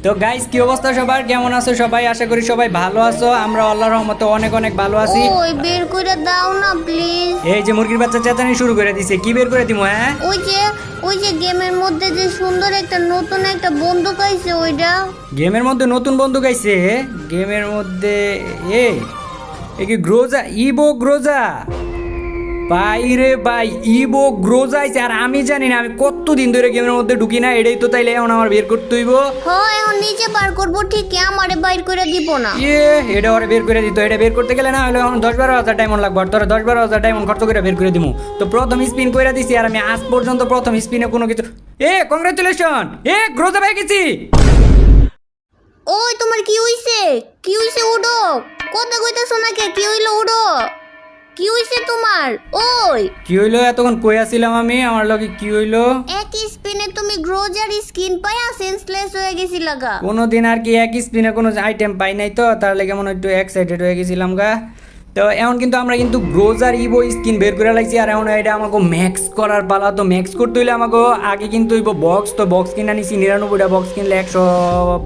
তো গাইস কি অবস্থা সবার, কেমন আছো সবাই? আশা করি সবাই ভালো আছো। আমরা আল্লাহর রহমতে অনেক অনেক ভালো আছি। ওই বের করে দাও না প্লিজ। এই যে মুরগির বাচ্চা চেঁচানি শুরু করে দিছে, কি বের করে দিমু? হ্যাঁ ওই যে গেমের মধ্যে যে সুন্দর একটা নতুন একটা বন্দুক আইছে ওইটা। গেমের মধ্যে নতুন বন্দুক আইছে? গেমের মধ্যে এ কি গ্রোজা, ইবো গ্রোজা? ভাই রে ভাই, ইবো গ্রোজা আইছে আর আমি জানি না। আমি কতদিন ধরে গেমের মধ্যে ঢুকি না। এটাই তো তাইলে এখন আমার বের করতে হইব। হ্যাঁ এখন নিচে বার করবো ঠিকই, আমারে বাইর করে দিব না। এটা ওরে বের করে দিত। এটা বের করতে গেলে না হলে এখন 10-12 হাজার ডায়মন্ড লাগবে। আর তোরা 10-12 হাজার ডায়মন্ড খরচ করে বের করে দিমু। তো প্রথম স্পিন করে দিছি আর আমি আজ পর্যন্ত প্রথম স্পিনে কোনো কিছু। কংগ্রাচুলেশন, গ্রোজা পেয়ে গেছি। ওই তোমার কি হইছে? কি হইছে উডো? কথা কইতাছো নাকি? কি হইলো উডো? কি হইছে তোমার? ওই কি হইলো? এতক্ষণ কই আছিলাম আমি? আমার লগে কি হইলো? এক স্পিনে তুমি গ্রোজার স্কিন পায়া সেন্সলেস হয়ে গেছি লাগা। কোনোদিন আর কি এক স্পিনে কোনো আইটেম পাই নাই, তো তার লেগে মনে একটু এক্সাইটেড হয়ে গেছিলাম গা। তো এখন কিন্তু আমরা কিন্তু গ্রোজার ইবো স্কিন বের করে লাগছি। আর এখন এটা আমাকে ম্যাক্স করার পালা। তো ম্যাক্স করতে হইলে আমাকে আগে কিন্তু হইব বক্স। তো বক্স কিনা নিছি 99টা বক্স কিনলে 100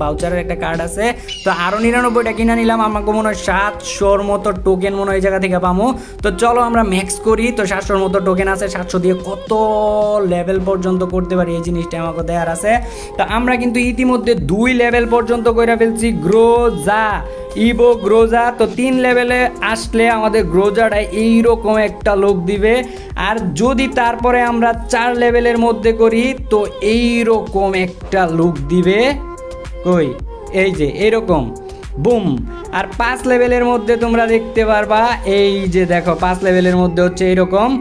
ভাউচারের একটা কার্ড আছে। তো আরও 99টা কিনা নিলাম। আমাকে মনে হয় 700-র মতো টোকেন মনে হয় এই জায়গা থেকে পামো। তো চলো আমরা ম্যাক্স করি। তো 700-র মতো টোকেন আছে। 700 দিয়ে কত লেভেল পর্যন্ত করতে পারি এই জিনিসটা আমাকে দেওয়ার আছে। তো আমরা কিন্তু ইতিমধ্যে 2 লেভেল পর্যন্ত করে ফেলছি গ্রোজা ইবো গ্রোজা। তো 3 লেভেলে আসলে আমাদের গ্রোজাটা এইরকম একটা লুক দিবে। আর যদি তারপরে আমরা 4 লেভেলের মধ্যে করি তো এইরকম একটা লুক দিবে। কই এই যে এরকম বুম। আর 5 লেভেলের মধ্যে তোমরা দেখতে পারবা, এই যে দেখো 5 লেভেলের মধ্যে হচ্ছে এইরকম।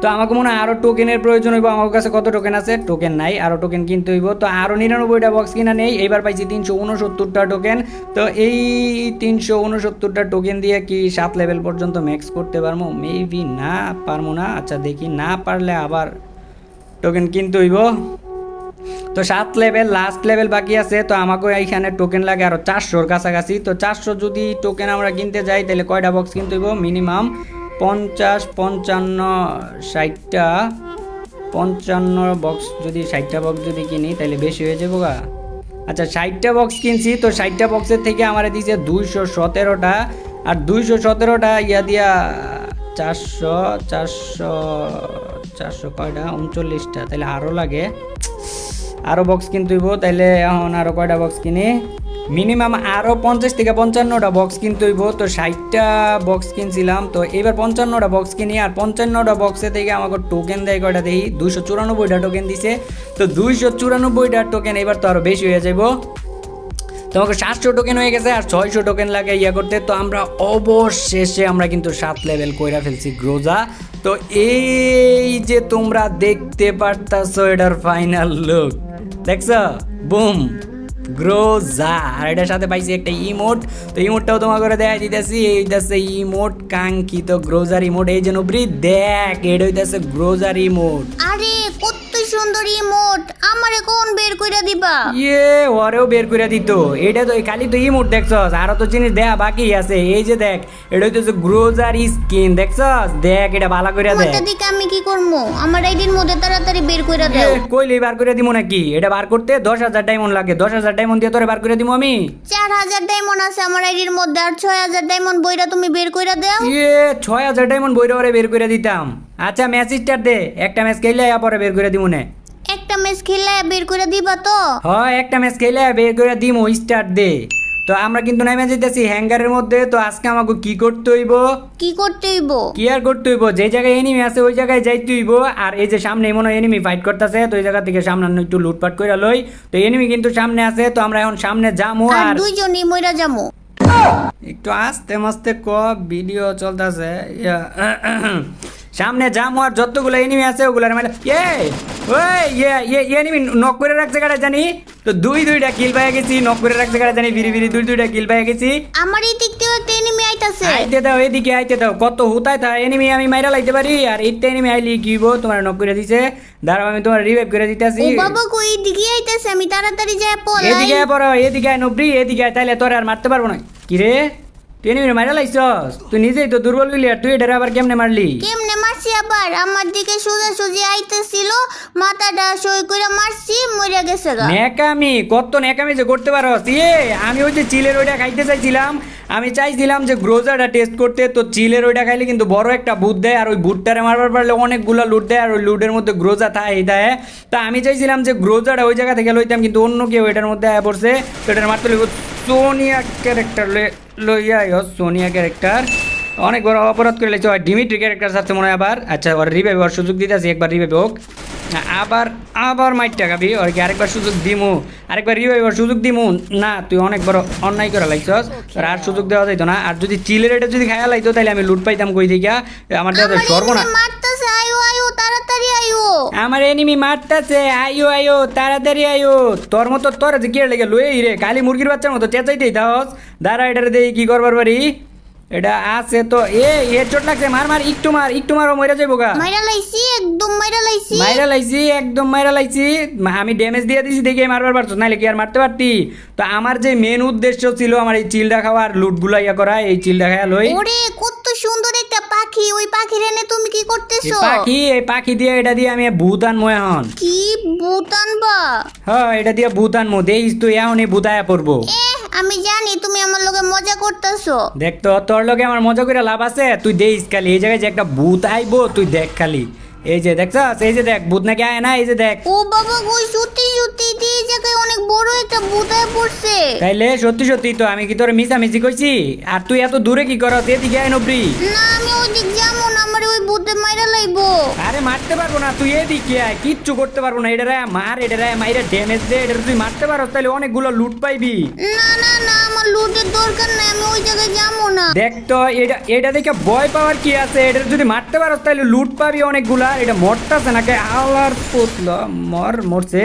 তো আমাকে মনে হয় আরও টোকেনের প্রয়োজন হইব। আমার কাছে কত টোকেন আছে? টোকেন নাই, আরও টোকেন কিনতে হইব। তো আরও 99টা বক্স কিনা নেই। এইবার পাইছি 369টা টোকেন। তো এই 369টা টোকেন দিয়ে কি 7 লেভেল পর্যন্ত ম্যাক্স করতে পারবো? মেবি না, পারবো না। আচ্ছা দেখি, না পারলে আবার টোকেন কিনতে হইব। তো 7 লেভেল, লাস্ট লেভেল বাকি আছে। তো আমাকে এইখানে টোকেন লাগে আরও 400-র কাছাকাছি। তো 400 যদি টোকেন আমরা কিনতে যাই তাহলে কয়টা বক্স কিনতে হইব? Minimum 50, 55, 60টা 55 box. যদি 60টা বক্স যদি কিনি তাহলে বেশি হয়ে যাবো গা। আচ্ছা 60টা বক্স কিনছি। তো 60টা বক্সের থেকে আমার দিয়েছে 217টা। আর 217টা ইয়া দিয়া 400 400 400 কয়টা? 39টা। তাহলে আরও লাগে, আরও বক্স কিনতে হইব। তাইলে এখন আরও কয়টা বক্স কিনি? মিনিমাম আরও 50 থেকে 55টা বক্স কিনতে হইব। তো 60টা বক্স কিনছিলাম। তো এবার 55টা বক্স কিনি। আর 55টা বক্সে থেকে আমাকে টোকেন দেয় কয়টা দেখি? 294টা টোকেন দিছে। তো 294টা টোকেন এবার তো আরও বেশি হয়ে যাব। তোমাকে 700 টোকেন হয়ে গেছে আর 600 টোকেন লাগে ইয়া করতে। তো আমরা অবশেষে আমরা কিন্তু 7 লেভেল কইরা ফেলছি গ্রোজা। তো এই যে তোমরা দেখতে পারতাছো এটার ফাইনাল লুক, দেখছো? Boom Groza. আর এটার সাথে পাইছি একটা ইমোট। তো ইমোটটাও তোমাকে করে দেখা দিতেছি। এইটাছে ইমোট, কাঙ্ক্ষিত গ্রোজার ইমোট। এই যে নবরি দেখ, এটা হইতেছে গ্রোজার ইমোট। আরে কত সুন্দর ইমোট, আমারে কোন বের কইরা দিবা? ওরেও বের করে দিত। এটা তো খালি তো ইমোট দেখছস, আরো তো জিনিস দেয়া বাকি আছে। এই যে দেখ, এটা হইতেছে গ্রোজার স্কিন, দেখছস? দেখ এটা ভালো করে দেখ। তোমারটা দিকে আমি কি করবো? আমার আইডির মধ্যে তাড়াতাড়ি বের কইরা দাও। কইলে বার করে দিমু নাকি? এটা বার করতে 10,000 ডায়মন্ড লাগে। 10,000 ডায়মন্ড দিয়ে তোরে বার করে দিমু আমি। 4000 ডায়মন্ড আছে আমার আইডির মধ্যে, আর 6000 ডায়মন্ড বইরা তুমি বের কইরা দাও। 6,000 ডায়মন্ড বইরে ওরে বের করে দিতাম। আচ্ছা ম্যাচ স্টার্ট দে, একটা ম্যাচ খেলে পরে বের করে দিমু নে। একটা ম্যাচ খেলে বের করে দিবা তো? হয় একটা ম্যাচ খেলে বের করে দিমু, স্টার্ট দে। তো আমরা কিন্তু নামে যেতেছি হ্যাঙ্গারের মধ্যে। তো আজকে আমাকে কি করতে হইব? কি করতে হইব? কি আর করতে হইব? যে জায়গায় এনিমি আছে ওই জায়গায় যাইতে হইব। আর এই যে সামনে মনে হয় এনিমি ফাইট করতেছে। তো এই জায়গা থেকে সামনে একটু লুটপাট করে লই। তো এনিমি কিন্তু সামনে আছে। তো আমরা এখন সামনে যামু। আর আর দুইজনই মইরা যামু। একটু আস্তে মাস্তে ভিডিও চলতেছে। সামনে যামু আর যতগুলো এনিমি আছে ওগুলার মানে এনিমি নক করে রাখছে কাটা জানি। তো 2-2টা কিল পেয়ে গেছি। নক করে রাখছে কাটা জানি। বিড়ি 2-2টা কিল পেয়ে গেছি। আমার এই দিক থেকে একটা এনিমি আইতাছে। আইতে দাও, এদিকে আইতে দাও। কত হুতায় তা এনিমি আমি মাইরা লাইতে পারি। আর এইটা এনিমি আইলি কি হইব? তোমার নক করে দিছে। দাঁড়াও আমি তোমার রিভাইভ করে দিতেছি। ও বাবা কই দিকে আইতাছে? আমি তাড়াতাড়ি যায় পলাই। এদিকে পড়ো, এদিকে আয় নবরি, এদিকে আয়। তাইলে তোরে আর মারতে পারবো না। কি রে তুই এনিমি মারা লাইছস, তুই নিজেই তো দুর্বল প্লেয়ার, তুই এটারে আবার কেমনে মারলি? কেমনে মারছি আবার? আমার দিকে সোজাসুজি আইতেছিল, মাথাটা সই করে মারছি, মরে গেছে গা। নেকামি, কত নেকামি যে করতে পারস। আমি ওই যে চিলের ওইটা খাইতে চাইছিলাম, আমি চাইছিলাম যে গ্রোজারটা টেস্ট করতে, তো চিলের ওইটা খাইলে কিন্তু বড় একটা বুট দেয়, আর ওই বুটটারে মারবার পারলে অনেকগুলো লুট দেয়, আর ওই লুটের মধ্যে গ্রোজা থাকে দেয়। তা আমি চাইছিলাম যে গ্রোজারটা ওই জায়গা থেকে লইতাম, কিন্তু অন্য কেউ এটার মধ্যে আয়া পড়ছে, তো এটার মারতে লইব। সোনিয়া ক্যারেক্টার লইয়া সোনিয়া ক্যারেক্টার অনেক বড় অপরাধ করে লেগেছে। ডিমিট্রি ক্যারেক্টার সাথে মনে হয় আবার। আচ্ছা, ওর রিভাইভ হওয়ার সুযোগ দিতে আছি, একবার রিভাইভ হোক, আবার আবার মাইটটা খাবি, ওর কি আরেকবার সুযোগ দিমু, আরেকবার রিভাইভ হওয়ার সুযোগ দিমু না? তুই অনেক বড় অন্যায় করে লাগছস, তোর আর সুযোগ দেওয়া যাইতো না। আর যদি চিলের এটা যদি খায়া লাইতো তাহলে আমি লুট পাইতাম কই দিকা, আমার দেওয়া সর্বনা। মারতেছে, আয়ো আয়ো তাড়াতাড়ি আয়ো। আমার এনিমি মারতাছে, আইও আইও তাড়াতাড়ি আইও। তোর মতো তোর যে কি লেগে লই রে, কালি মুরগির বাচ্চার মতো চেঁচাইতেই দাস। দাঁড়া, এটারে দেই কি করবার পারি। এটা আছে তো, চোট লাগছে, মার মার, একটু মার, একটু মারো, মইরা যাইবো গা। মাইরা লাইছি, একদম মাইরা লাইছি। মাইরা লাইছি, একদম মাইরা লাইছি। আমি ড্যামেজ দিয়ে দিছি দেখে মারবার পারছো, নাইলে কি আর মারতে পারতি? তো আমার যে মেন উদ্দেশ্য ছিল আমার এই চিলটা খাওয়া আর লুটগুলা ইয়া করা, এই চিলটা খাওয়া লই। ওরে কত সুন্দর একটা পাখি, ওই পাখির এনে তুমি কি করতেছো? এই পাখি দিয়ে, এটা দিয়ে আমি ভূত আনবো এখন। কি ভূত আনবা? হ্যাঁ, এটা দিয়ে ভূত আনবো, দেখিস তুই এখন এই ভূত আয়া পড়বো। আমি জানি তুমি আমার লগে মজা করতেছো। দেখ তো, তোর লগে আমার মজা করে লাভ আছে? তুই দেখিস খালি, এই জায়গায় যে একটা ভূত আইবো তুই দেখ খালি। এই যে দেখছস, এই যে দেখ ভূত নাকি আয় না, এই যে দেখ। ও বাবা গো, সত্যি সত্যি এই জায়গায় অনেক বড় একটা ভূত আয় পড়ছে। তাইলে সত্যি সত্যি তো, আমি কি তোর মিছামিছি কইছি? আর তুই এত দূরে কি করস? এদিকে আয় নবরি। না, আমি ওই দিক যাবো না, আমার ওই ভূতে মাইরা লাইবো। আরে মারতে পারবো না, তুই এদিকে আয়, কিচ্ছু করতে পারবো না। এটারে মার, এটারে মাইরা ড্যামেজ দে, এটা তুই মারতে পারস তাহলে অনেকগুলো লুট পাইবি। না না না, আমার লুটের দরকার নাই, আমি ওই জায়গায় যাবো না। দেখ তো, এটা দেখে ভয় পাওয়ার কি আছে? এটা যদি মারতে পারস তাহলে লুট পাবি অনেকগুলা। এটা মরতাছে নাকি? আলার পুতলা মরছে।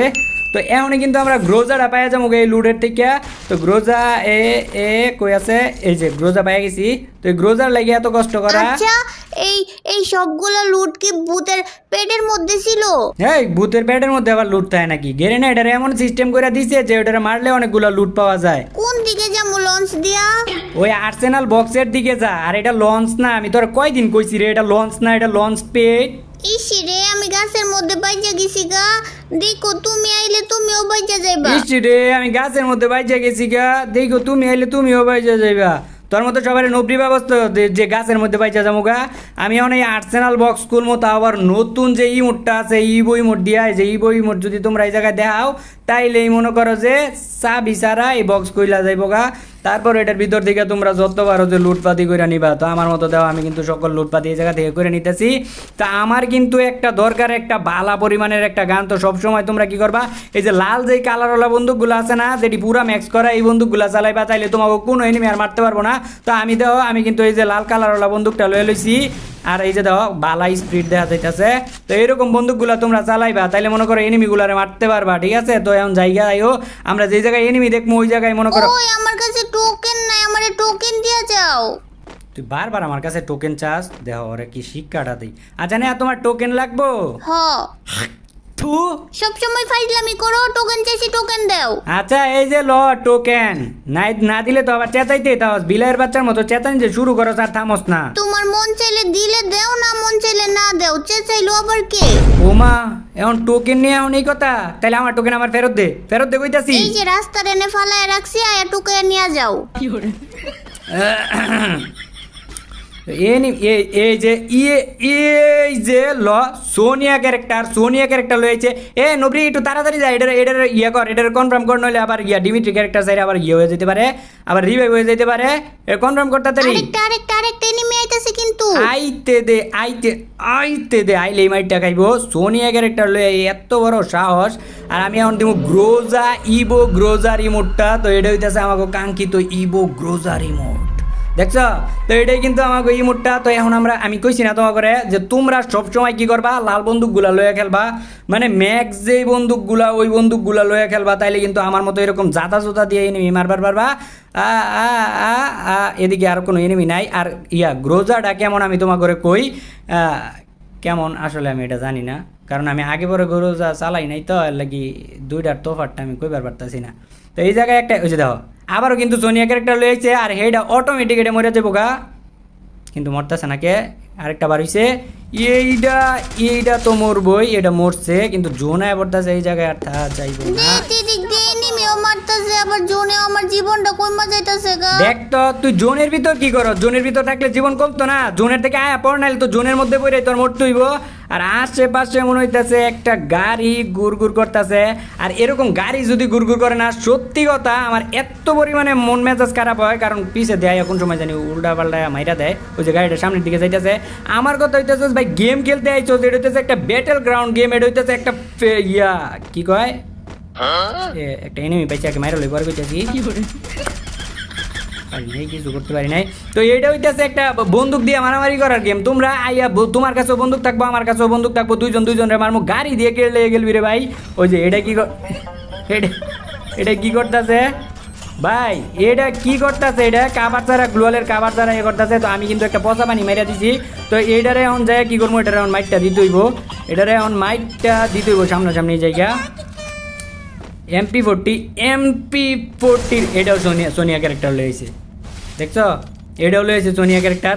তো এমনি কিন্তু আমরা গ্রোজাটা পাইয়া যাবো এই লুটের থেকে। তো গ্রোজা কই আছে? এই যে গ্রোজা পাইয়া গেছি। তো এই গ্রোজার লাগে এত কষ্ট করা। আচ্ছা, এই সবগুলো লুট কি ভূতের পেটের মধ্যে ছিল? হ্যাঁ, ভূতের পেটের মধ্যে আবার লুট থাকে নাকি? গেরে না, এটার এমন সিস্টেম করে দিছে যে ওটারে মারলে অনেকগুলো লুট পাওয়া যায়। কোন দিকে যাবো লঞ্চ দিয়া? ওই আর্সেনাল বক্সের দিকে যা। আর এটা লঞ্চ না, আমি তোর কয়দিন কইছি রে, এটা লঞ্চ না, এটা লঞ্চ পেট। ইসি রে, আমি গাছের মধ্যে বাইজা গেছি গা। দেখো তুমি আইলে তুমিও বাইজা যাইবা। ইস রে, আমি গাছের মধ্যে বাইজা গেছি গা। দেখো তুমি আইলে তুমিও বাইজা যাইবা। তোর মতো সবার নবরি ব্যবস্থা যে গাছের মধ্যে বাইচা যাবো গা। আমি এখন এই আর্সেনাল বক্স স্কুল মতো আবার নতুন যে ইমোটটা আছে, ইবো ইমোট দিয়া, যে ইবো ইমোট যদি তোমরা এই জায়গায় দেখাও তাইলেই মনে করো যে চাবি ছাড়া এই বক্স কইলা যাইবো গা। তারপর এটার ভিতর থেকে তোমরা যত পারো যে লুটপাতি করে নিবা। তো আমার মতো দেওয়া, আমি কিন্তু সকল লুটপাতি এই জায়গা থেকে করে নিতেছি। তা আমার কিন্তু একটা দরকার, একটা বালা পরিমাণের একটা গান। তো সবসময় তোমরা কি করবা, এই যে লাল যেই কালারওয়ালা বন্দুকগুলো আছে না, যেটি পুরা ম্যাক্স করা, এই বন্দুকগুলো চালাইবা, তাইলে তোমাকে কোনো এনিমি আর মারতে পারবো না। তো আমি কিন্তু এই যে লাল কালারওয়ালা বন্দুকটা লয়ে লইছি। আর এই যে দেখো বালা স্পিড দেখা যাইতেছে। তো এরকম বন্দুকগুলো তোমরা চালাইবা, তাইলে মনে করো এনিমিগুলারে মারতে পারবা। ঠিক আছে? তো এখন জায়গা আইও, আমরা যেই জায়গায় এনিমি দেখবো ওই জায়গায় মনে করো। ওই আমার কাছে টোকেন নাই, আমারে টোকেন দিয়া যাও। তুই বারবার আমার কাছে টোকেন চাস, দেখো ওরে কি শিক্ষাটা দিই। আচ্ছা না, তোমার টোকেন লাগবো? হ, থু, সব সময় ফাইজলামি করো, টোকেন চাইছি টোকেন দাও। আচ্ছা এই যে ল টোকেন, না দিলে তো আবার চেঁচাইতে তাও বিলাইয়ের বাচ্চার মতো চেঁচান যে শুরু করো, আর থামস না। তোমার মন চাইলে দিলে দেও, না মন চাইলে না দেও, চাইলো আবার কে? ওমা, এখন টোকেন নিয়ে এখন এই কথা? তাহলে আমার টোকেন আমার ফেরত দে কইতাছি। এই যে রাস্তার এনে ফালায় রাখছি, আয়া টোকেন নিয়ে যাও। এই যে সোনিয়া ক্যারেক্টার লয়েছে। নবরি একটু তাড়াতাড়ি যায়, এটার ইয়ে কর, এটার কনফার্ম কর, নইলে আবার ডিমিট্রি ক্যারেক্টার চাইলে আবার হয়ে যেতে পারে, আবার রিভাইভ হয়ে যেতে পারে। কনফার্ম করতে তাড়াতাড়ি। আরেকটা এনিমি আইতাছে কিন্তু। আইতে দে আইলে এই মাইটটা খাইবো। সোনিয়া ক্যারেক্টার লয়ে এত বড় সাহস। আর আমি এখন দিব গ্রোজা রিমোটটা। তো এটা হইতেছে আমাকে কাঙ্ক্ষিত গ্রোজা রিমোট। দেখছ? তো এটাই কিন্তু আমাকে ইমোটটা। তো এখন আমি কইছি না তোমাকে যে তোমরা সবসময় কি করবা, লাল বন্দুকগুলা লয়ে খেলবা, মানে ম্যাক্স যেই বন্দুকগুলা ওই বন্দুকগুলা লয়ে খেলবা। তাইলে কিন্তু আমার মতো এরকম জাতা দিয়ে এনিমি মারবার পারবা। এদিকে আর কোনো এনিমি নাই। আর গ্রোজাটা কেমন আমি তোমাকে কই, কেমন আসলে আমি এটা জানি না, কারণ আমি আগে পরে গ্রোজা চালাই নাই, তো এর লাগি দুইটার তোফারটা আমি কইবার পারতাছি না। তো এই জায়গায় একটা ওই যে দেখো আবারও কিন্তু সোনিয়া ক্যারেক্টার লয়েছে আর হেডা অটোমেটিক এটা মরে যাবো গা, কিন্তু মরতেছে না কে, আরেকটা বার হইছে, এইটা তো মরবই, এটা মরছে কিন্তু জোনায় পড়তেছে এই জায়গায়, আর তা চাইবো না। দিক দিয়ে এনিমিও মারতাছে, আবার জোনে আমার জীবনটা কইমা যাইতাছে গা। দেখ তো তুই জোনের ভিতর কি করো, জোনের ভিতর থাকলে জীবন কমতো না, জোনের থেকে আয়া পড়, নাইলে তো জোনের মধ্যে পড়ে তোর মরতে হইব। আর আশেপাশে মনে হইতেছে একটা গাড়ি গুড় করতেছে, আর এরকম গাড়ি যদি গুড় করে না, সত্যি কথা আমার এত পরিমাণে মন মেজাজ খারাপ হয়, কারণ পিছে দেয় কোন সময় জানি উল্টা পাল্টা মাইরা দেয়, ওই যে গাড়িটা সামনের দিকে যাইতেছে। আমার কথা হইতেছে ভাই গেম খেলতে আইছো, এটা হইতেছে একটা ব্যাটেল গ্রাউন্ড গেম, এটা হইতেছে একটা কি কয় একটা এনিমি পাইছে, আগে মাইরা লই পরে কইতাছি, কিছু করতে পারি নাই। তো এটা হইতেছে একটা বন্দুক দিয়ে মারামারি করার গেম, তোমরা আইয়া তোমার কাছেও বন্দুক থাকবো, আমার কাছেও বন্দুক থাকবো, দুইজনের মারমু, গাড়ি দিয়ে কেড়ে গেলবি রে ভাই। ওই যে এটা কি করতেছে ভাই, এটা কি করতেছে, এটা কাবার ছাড়া গ্লোয়ালের কাবার ছাড়া করতেছে। তো আমি কিন্তু একটা পচা পানি মাইরা দিছি, তো এইটারে এখন যায় কি করবো, এটারে এখন মাইটটা দিতে হইব, সামনাসামনি জায়গা। MP40 এটাও সোনিয়া ক্যারেক্টার লয়েছে, দেখছো এটাও লয়েছে সোনিয়া ক্যারেক্টার।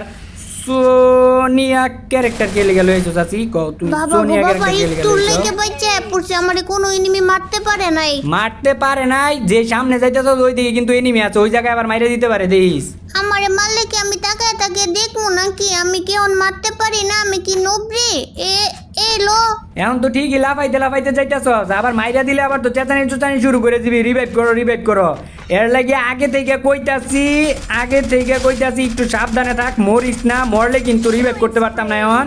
সোনিয়া ক্যারেক্টার কে লেগে লয়েছো চাচি, তুমি সোনিয়া ক্যারেক্টার কে লেগে তোর লয়েছো? লেগে বাইচে পড়ছে, আমারে কোনো এনিমি মারতে পারে নাই। যে সামনে যাইতেছো ওই দিকে কিন্তু এনিমি আছে, ওই জায়গায় আবার মাইরে দিতে পারে, দেখিস। আমারে মারলে কি আমি তাকায় দেখবো নাকি? আমি কি এখন মারতে পারি না? আমি কি নবরে? লো এখন তো ঠিকই লাফাইতে যাইতেছ, আবার মাইরা দিলে আবার তো চেঁচানি শুরু করে দিবি, রিভাইভ করো। এর লাগে আগে থেকে কইতাছি একটু সাবধানে থাক, মরিস না, মরলে কিন্তু রিভাইভ করতে পারতাম না। এখন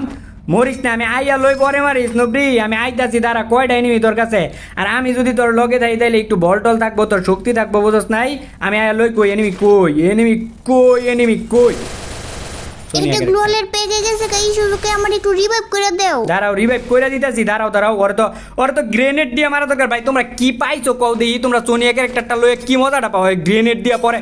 মরিস না, আমি আইয়া লই পরে মারিস নবরি, আমি আইতাছি, দাঁড়া কয়টা এনিমি তোর কাছে, আর আমি যদি তোর লগে থাকি তাইলে একটু বলটল থাকবো, তোর শক্তি থাকবো, বুঝছ নাই? আমি আইয়া লই কই এনিমি কই। এটা গ্লোয়ালের পেগে গেছে, এই সুযোগে আমার একটু রিভাইভ করে দাও। দাঁড়াও রিভাইভ করে দিতেছি, দাঁড়াও ওর তো গ্রেনেড দিয়ে মারা দরকার। ভাই তোমরা কি পাইছো কও দেখি, তোমরা সোনিয়া ক্যারেক্টারটা লয়ে কি মজাটা পাও গ্রেনেড দিয়া পরে।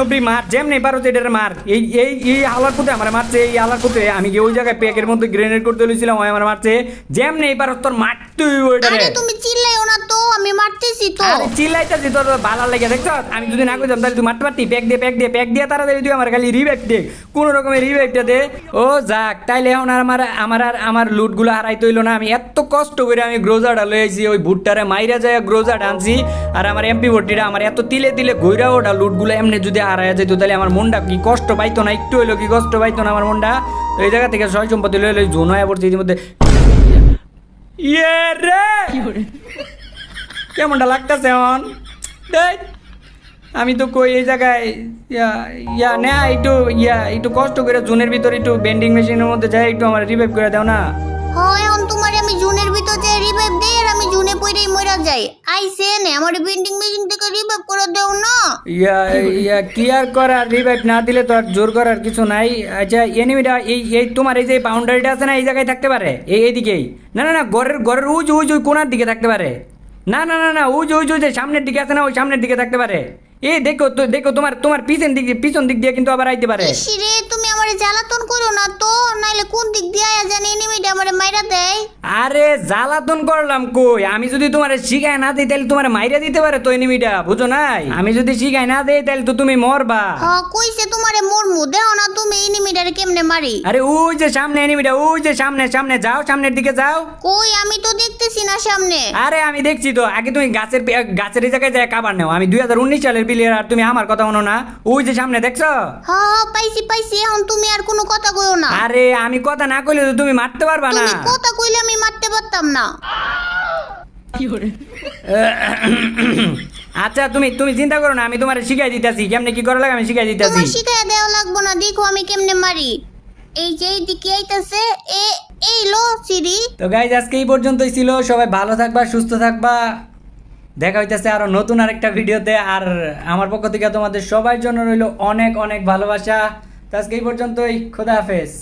নবী মার, যেমনি পারো এটারে মার, এই আলার পুতে আমার মারছে, এই আলার পুতে আমি ওই জায়গায় প্যাকের মধ্যে গ্রেনেড করতে লইছিলাম, ওই আমার মারছে, যেমনি পারো তোর মারতে ওইটারে। আরে তুমি চিল্লাইও না তো, আমি মারতেছি তো। আরে চিল্লাইতাছি তোর ভালো লাগে, দেখছ আমি যদি না কইতাম তাহলে তুই মারতে পারতি। প্যাক দিয়ে তাড়াতাড়ি তুই আমার খালি রিভাইভ দে, কোন রকমের রিভাইভটা দে। ও যাক, তাইলে এখন আর আমার লুটগুলো হারাইতে হইলো না। আমি এত কষ্ট করে আমি গ্রোজারটা লই আইছি, ওই ভুট্টারে মাইরা যায় গ্রোজারটা আনছি, আর আমার MP40টা আমার এত তিলে ঘুরা ওটা লুটগুলো এমনি যদি হারাইয়া যেত তাহলে আমার মনটা কি কষ্ট পাইতো না, একটু হইলো কি কষ্ট পাইতো না আমার মনটা। তো এই জায়গা থেকে সয় সম্পত্তি লই লই জোন হয়ে পড়ছে ইতিমধ্যে। কেমনটা লাগতেছে এখন? আমি তো কই এই জায়গায় একটু কষ্ট করে জোনের ভিতরে একটু বেন্ডিং মেশিনের মধ্যে যাই, একটু আমার রিভাইভ করে দাও না। হ্যাঁ এখন তোমার আমি জুনের ভিতর যে রিভাইভ দেই, আর আমি জুনে পইরাই মইরা যাই। আইছে নে আমার বেন্ডিং মেশিন থেকে রিভাইভ করে দাও না। কি আর করার, রিভাইভ না দিলে তো আর জোর করার কিছু নাই। আচ্ছা এনিমিটা এই তোমার এই যে বাউন্ডারিটা আছে না, এই জায়গায় থাকতে পারে, এইদিকেই। না ঘরের উজ কোনার দিকে থাকতে পারে। না উজ যে সামনের দিকে আছে না, ওই সামনের দিকে থাকতে পারে। এই দেখো তোমার পিছন দিক দিয়ে কিন্তু আবার আইতে পারে। রে তুমি আমারে জ্বালাতন করো না তো, নাইলে কোন দিক দিয়ে আয়া জানি এনিমিটা আমারে মাইরা দেয়। আরে জ্বালাতন করলাম কই, আমি যদি তোমারে শিখায় না দিই তাহলে তোমারে মাইরা দিতে পারে তো এনিমিটা, বুঝো নাই? আমি যদি শিখায় না দেই তাহলে তো তুমি মরবা। হ্যাঁ কইছে তোমারে মরমু, দেও না তুমি এনিমিটারে কেমনে মারি। আরে ওই যে সামনে এনিমিটা, ওই যে সামনে যাও, সামনের দিকে যাও। কই আমি তো দেখতেছি না সামনে। আরে আমি দেখছি তো, আগে তুমি গাছের এই জায়গায় যায় কাবার নাও। আমি 2019 সালের প্লেয়ার, আর তুমি আমার কথা শোনো না। ওই যে সামনে দেখছো? হ্যাঁ পাইছি, এখন তুমি আর কোনো কথা কইও না। আরে আমি কথা না কইলে তো তুমি মারতে পারবা না। তুমি কথা কইলে আমি মারতে পারতাম না। আচ্ছা তুমি চিন্তা করো না, আমি তোমারে শিখাই দিতেছি কেমনে কি করা লাগে, আমি শিখাই দিতেছি। তোমার শিখাই দেওয়া লাগবো না, দেখো আমি কেমনে মারি। এই যে এইদিকে আইতাছে, এই লো সিঁড়ি। তো গাইজ আজকে এই পর্যন্তই ছিল, সবাই ভালো থাকবা, সুস্থ থাকবা, দেখা হইতেছে আরো নতুন আরেকটা ভিডিওতে। আর আমার পক্ষ থেকে তোমাদের সবার জন্য রইল অনেক ভালোবাসা। তো আজকে এই পর্যন্তই, খোদা হাফেজ।